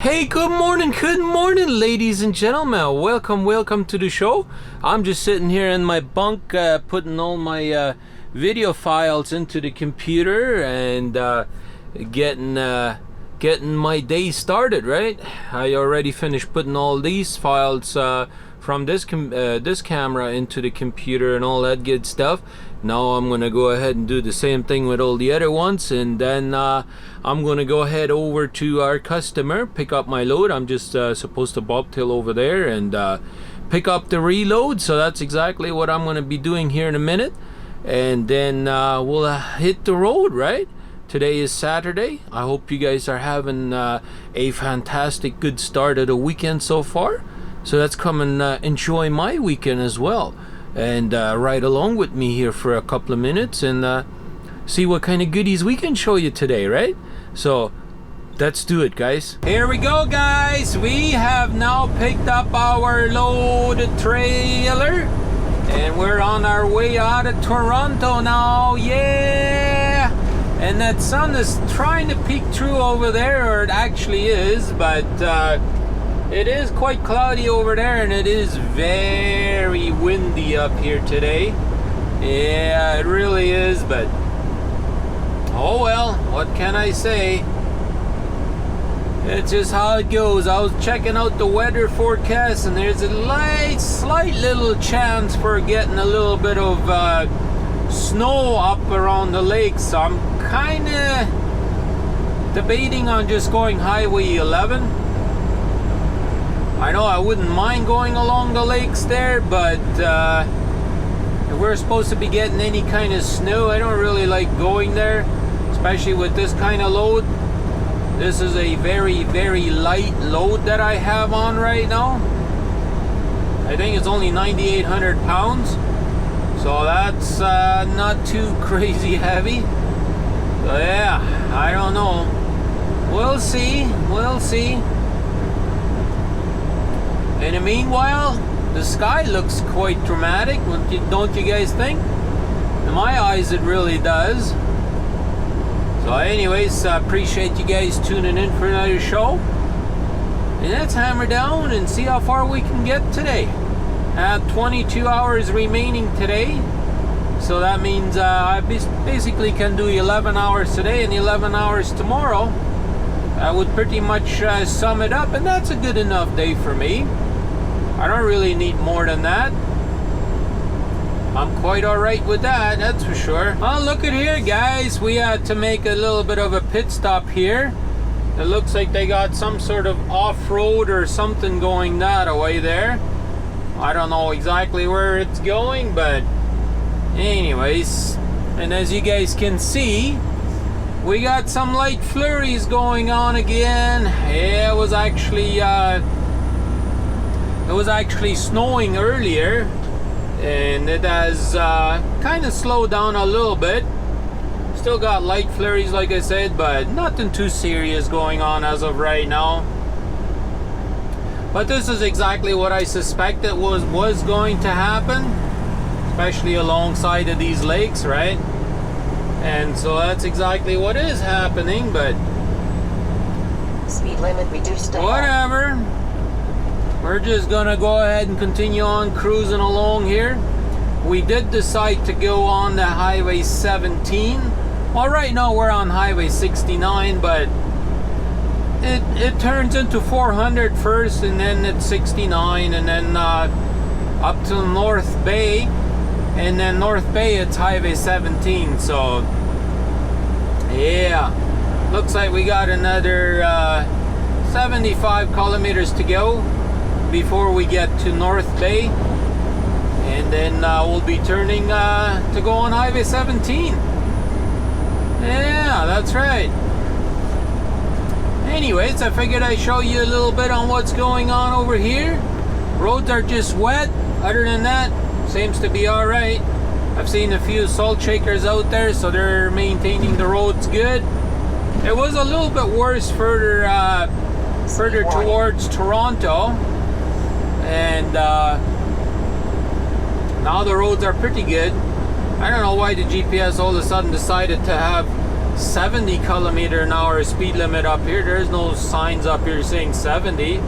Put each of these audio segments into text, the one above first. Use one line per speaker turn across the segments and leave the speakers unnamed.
Hey, good morning, ladies and gentlemen. Welcome to the show. I'm just sitting here in my bunk, putting all my video files into the computer and getting my day started. Right? I already finished putting all these files from this camera into the computer and all that good stuff. Now I'm gonna go ahead and do the same thing with all the other ones, and then I'm gonna go ahead over to our customer, pick up my load. I'm just supposed to bobtail over there and pick up the reload, so that's exactly what I'm gonna be doing here in a minute, and then we'll hit the road. Right? Today is Saturday. I hope you guys are having a fantastic good start of the weekend so far. So let's come and enjoy my weekend as well, and ride along with me here for a couple of minutes and see what kind of goodies we can show you today, right? So let's do it, guys. Here we go, guys. We have now picked up our loaded trailer and we're on our way out of Toronto now. Yeah, and that sun is trying to peek through over there, or it actually is, but it is quite cloudy over there, and it is very windy up here today. Yeah, it really is, but oh well, what can I say? It's just how it goes. I was checking out the weather forecast, and there's a slight little chance for getting a little bit of snow up around the lake, so I'm kind of debating on just going Highway 11. I know I wouldn't mind going along the lakes there, but if we're supposed to be getting any kind of snow, I don't really like going there, especially with this kind of load. This is a very, very light load that I have on right now. I think it's only 9,800 pounds, so that's not too crazy heavy. So yeah, I don't know. We'll see. In the meanwhile, the sky looks quite dramatic, don't you guys think? In my eyes, it really does. So anyways, I appreciate you guys tuning in for another show. And let's hammer down and see how far we can get today. I have 22 hours remaining today. So that means I basically can do 11 hours today and 11 hours tomorrow. I would pretty much sum it up, and that's a good enough day for me. I don't really need more than that. I'm quite alright with that, that's for sure. Well, look at here, guys. We had to make a little bit of a pit stop here. It looks like they got some sort of off-road or something going that way there. I don't know exactly where it's going, but anyways. And as you guys can see, we got some light flurries going on again. Yeah, it was actually snowing earlier, and it has kind of slowed down a little bit. Still got light flurries, like I said, but nothing too serious going on as of right now. But this is exactly what I suspected was going to happen, especially alongside of these lakes, right? And so that's exactly what is happening, but
speed limit reduced to
whatever. We're just gonna go ahead and continue on cruising along here. We did decide to go on the Highway 17. Well, right now we're on Highway 69, but it turns into 400 first, and then it's 69, and then up to North Bay, and then North Bay it's Highway 17. So yeah, looks like we got another 75 kilometers to go before we get to North Bay, and then we'll be turning to go on Highway 17. Yeah, that's right. Anyways, I figured I'd show you a little bit on what's going on over here. Roads are just wet. Other than that, seems to be alright. I've seen a few salt shakers out there, so they're maintaining the roads good. It was a little bit worse further towards Toronto, and now the roads are pretty good. I don't know why the GPS all of a sudden decided to have 70 kilometer an hour speed limit up here. There's no signs up here saying 70.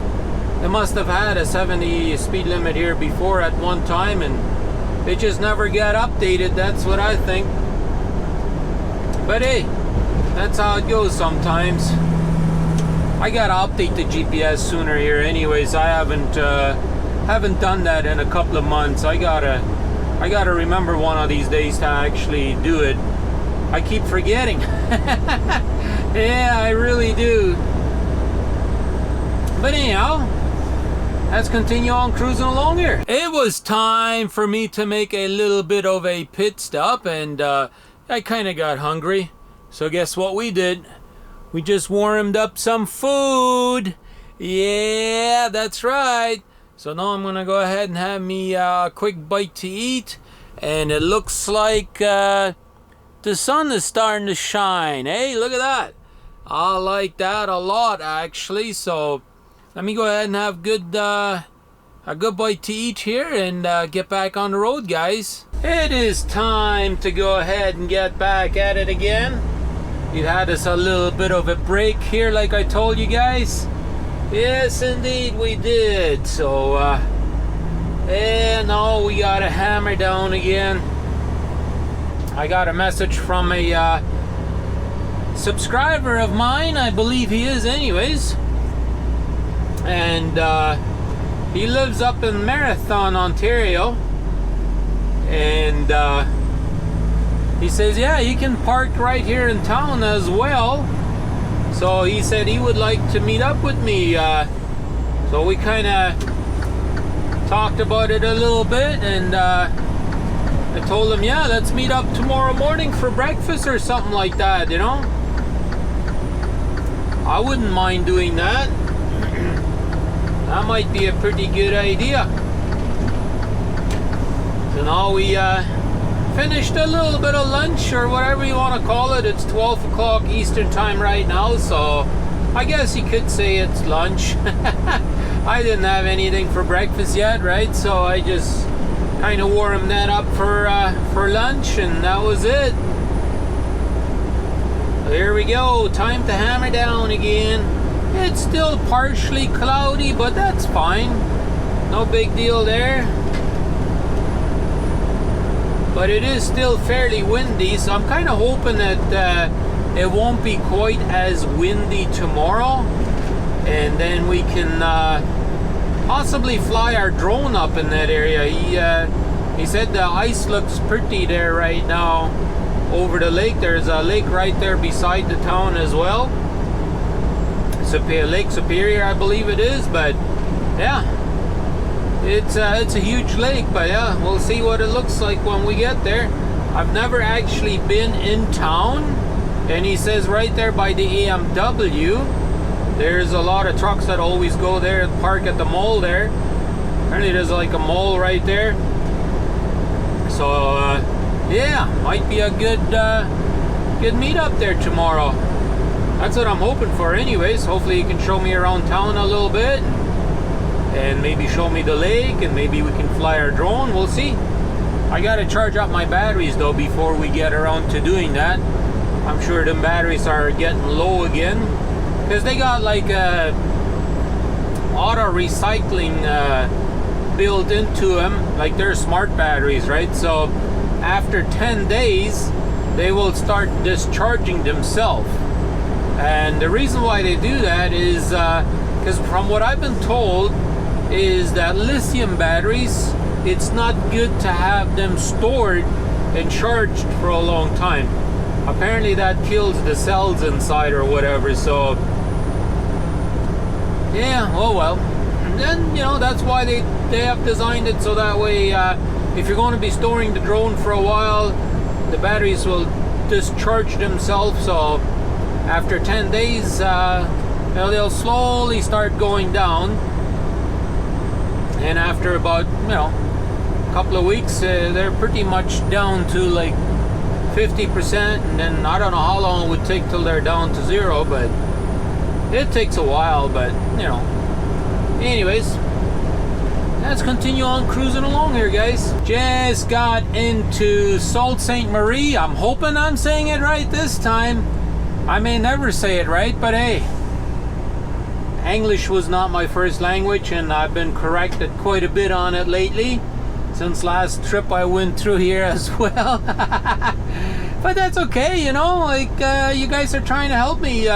They must have had a 70 speed limit here before at one time, and it just never got updated. That's what I think. But hey, that's how it goes sometimes. I gotta update the GPS sooner here anyways. I haven't done that in a couple of months. I gotta remember one of these days to actually do it. I keep forgetting. Yeah, I really do. But anyhow, let's continue on cruising along here. It was time for me to make a little bit of a pit stop, and I kind of got hungry. So guess what we did? We just warmed up some food. Yeah, that's right. So now I'm gonna go ahead and have me a quick bite to eat, and it looks like the sun is starting to shine. Hey, look at that. I like that a lot, actually. So let me go ahead and have a good bite to eat here and get back on the road, guys. It is time to go ahead and get back at it again. We had us a little bit of a break here, like I told you guys. Yes, indeed we did. So and now we gotta hammer down again. I got a message from a subscriber of mine. I believe he is anyways, and he lives up in Marathon, Ontario, and he says, yeah, you can park right here in town as well. So he said he would like to meet up with me. So we kind of talked about it a little bit, and I told him, yeah, let's meet up tomorrow morning for breakfast or something like that, you know. I wouldn't mind doing that. That might be a pretty good idea. So now we finished a little bit of lunch, or whatever you want to call it. It's 12 o'clock Eastern time right now, so I guess you could say it's lunch. I didn't have anything for breakfast yet, right? So I just kind of warmed that up for lunch, and that was it. So here we go, time to hammer down again. It's still partially cloudy, but that's fine. No big deal there. But it is still fairly windy, so I'm kind of hoping that it won't be quite as windy tomorrow, and then we can possibly fly our drone up in that area. He said the ice looks pretty there right now over the lake. There's a lake right there beside the town as well. Lake Superior, I believe it is. But yeah, it's a huge lake. But yeah, we'll see what it looks like when we get there. I've never actually been in town, and he says right there by the AMW, there's a lot of trucks that always go there and park at the mall there. Apparently there's like a mall right there. So yeah, might be a good meet up there tomorrow. That's what I'm hoping for anyways. Hopefully you can show me around town a little bit, and maybe show me the lake, and maybe we can fly our drone. We'll see. I gotta charge up my batteries though before we get around to doing that. I'm sure them batteries are getting low again, because they got like a auto recycling built into them, like they're smart batteries, right? So after 10 days they will start discharging themselves. And the reason why they do that is because from what I've been told is that lithium batteries, it's not good to have them stored and charged for a long time. Apparently that kills the cells inside or whatever. So yeah, oh well. And then, you know, that's why they have designed it so that way if you're going to be storing the drone for a while, the batteries will discharge themselves. So after 10 days, they'll slowly start going down, and after about, you know, a couple of weeks, they're pretty much down to like 50%, and then I don't know how long it would take till they're down to zero, but it takes a while. But you know, anyways, let's continue on cruising along here, guys. Just got into Sault Ste. Marie. I'm hoping I'm saying it right this time. I may never say it right, but hey, English was not my first language, and I've been corrected quite a bit on it lately since last trip I went through here as well. But that's okay, you know, like you guys are trying to help me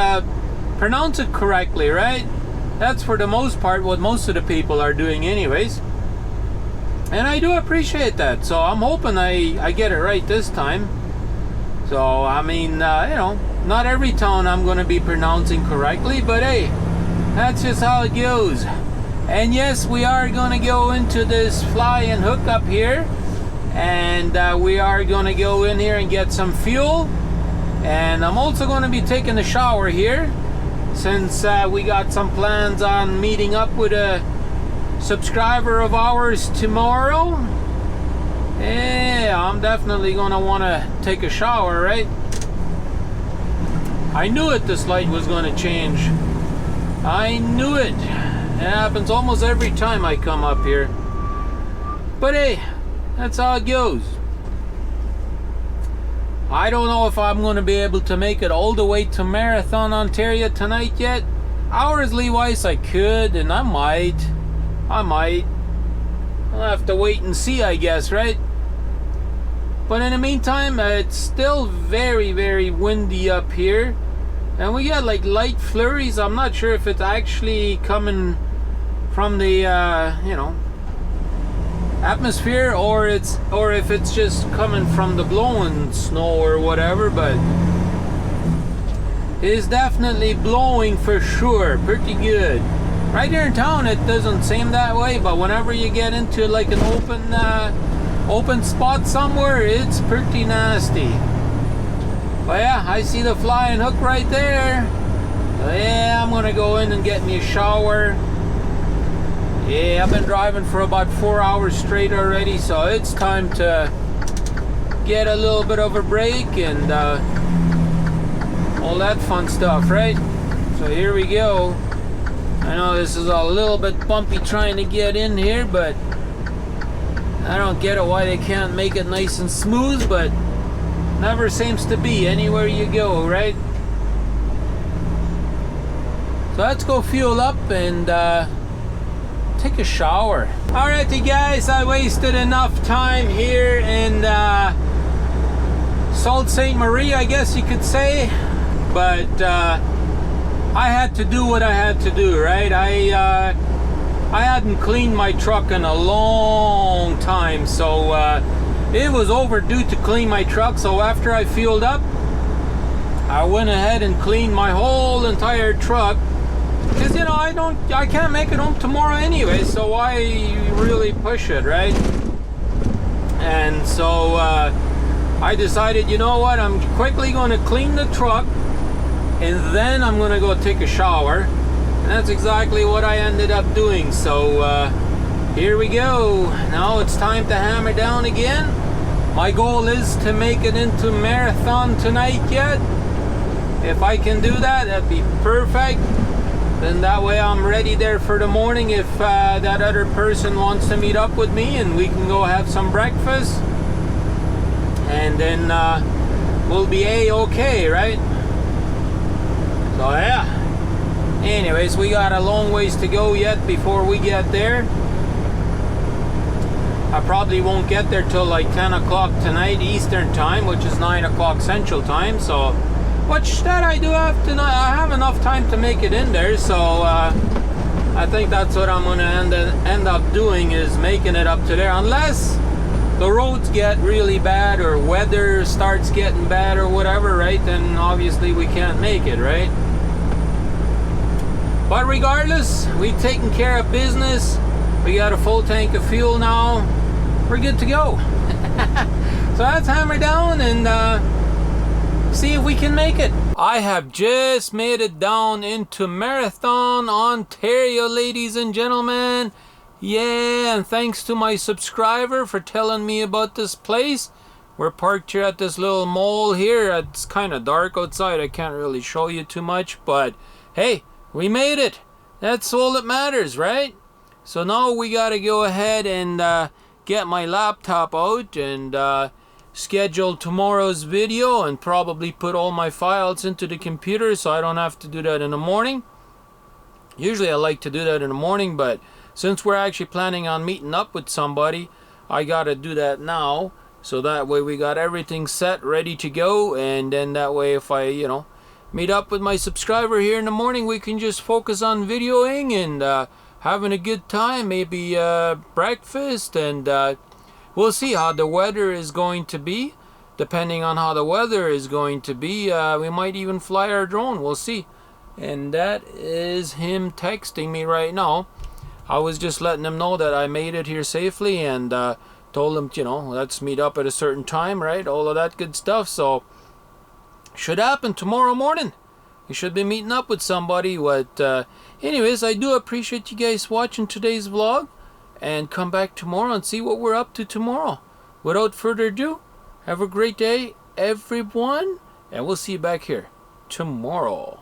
pronounce it correctly, right? That's for the most part what most of the people are doing anyways, and I do appreciate that. So I'm hoping I get it right this time. So I mean, you know, not every town I'm going to be pronouncing correctly, but hey, that's just how it goes. And yes, we are going to go into this fly and hook up here, and we are going to go in here and get some fuel. And I'm also going to be taking a shower here, since we got some plans on meeting up with a subscriber of ours tomorrow. Yeah, I'm definitely going to want to take a shower, right? I knew it, this light was going to change. I knew it. It happens almost every time I come up here. But hey, that's how it goes. I don't know if I'm going to be able to make it all the way to Marathon, Ontario tonight yet. Hourly wise, I could, and I might. I'll have to wait and see, I guess, right? But in the meantime, it's still very, very windy up here. And we got like light flurries. I'm not sure if it's actually coming from the, you know, atmosphere, or if it's just coming from the blowing snow or whatever, but it is definitely blowing for sure, pretty good. Right here in town it doesn't seem that way, but whenever you get into like an open spot somewhere, it's pretty nasty. But yeah, I see the flying hook right there. So yeah, I'm gonna go in and get me a shower. Yeah, I've been driving for about 4 hours straight already, so it's time to get a little bit of a break and all that fun stuff, right? So here we go. I know this is a little bit bumpy trying to get in here, but I don't get it why they can't make it nice and smooth, but never seems to be anywhere you go, right? So let's go fuel up and take a shower. Alrighty guys, I wasted enough time here in Sault Ste. Marie, I guess you could say, but I had to do what I had to do, right? I hadn't cleaned my truck in a long time, so it was overdue to clean my truck. So after I fueled up, I went ahead and cleaned my whole entire truck, because you know I can't make it home tomorrow anyway, so why really push it, right? And so I decided, you know what, I'm quickly going to clean the truck and then I'm going to go take a shower, and that's exactly what I ended up doing. So here we go. Now it's time to hammer down again. My goal is to make it into Marathon tonight yet. If I can do that, that'd be perfect. Then that way I'm ready there for the morning if that other person wants to meet up with me, and we can go have some breakfast, and then we'll be a-okay, right? So yeah, anyways, we got a long ways to go yet before we get there. I probably won't get there till like 10 o'clock tonight Eastern time, which is 9 o'clock Central time, so which that I do have to, I have enough time to make it in there. So I think that's what I'm gonna end up doing, is making it up to there, unless the roads get really bad or weather starts getting bad or whatever, right? Then obviously we can't make it, right? But regardless, we've taken care of business. We got a full tank of fuel now. We're good to go. So let's hammer down and see if we can make it. I have just made it down into Marathon, Ontario, ladies and gentlemen. Yeah, and thanks to my subscriber for telling me about this place. We're parked here at this little mall here. It's kind of dark outside. I can't really show you too much, but hey, we made it. That's all that matters, right? So now we gotta go ahead and get my laptop out and schedule tomorrow's video and probably put all my files into the computer so I don't have to do that in the morning. Usually I like to do that in the morning, but since we're actually planning on meeting up with somebody, I gotta do that now, so that way we got everything set, ready to go, and then that way if I, meet up with my subscriber here in the morning, we can just focus on videoing and having a good time, maybe breakfast, and we'll see how the weather is going to be. Depending on how the weather is going to be, we might even fly our drone. We'll see. And that is him texting me right now. I was just letting him know that I made it here safely, and told him, let's meet up at a certain time, right? All of that good stuff. So, should happen tomorrow morning. You should be meeting up with somebody. Anyways, I do appreciate you guys watching today's vlog, and come back tomorrow and see what we're up to tomorrow. Without further ado, have a great day, everyone, and we'll see you back here tomorrow.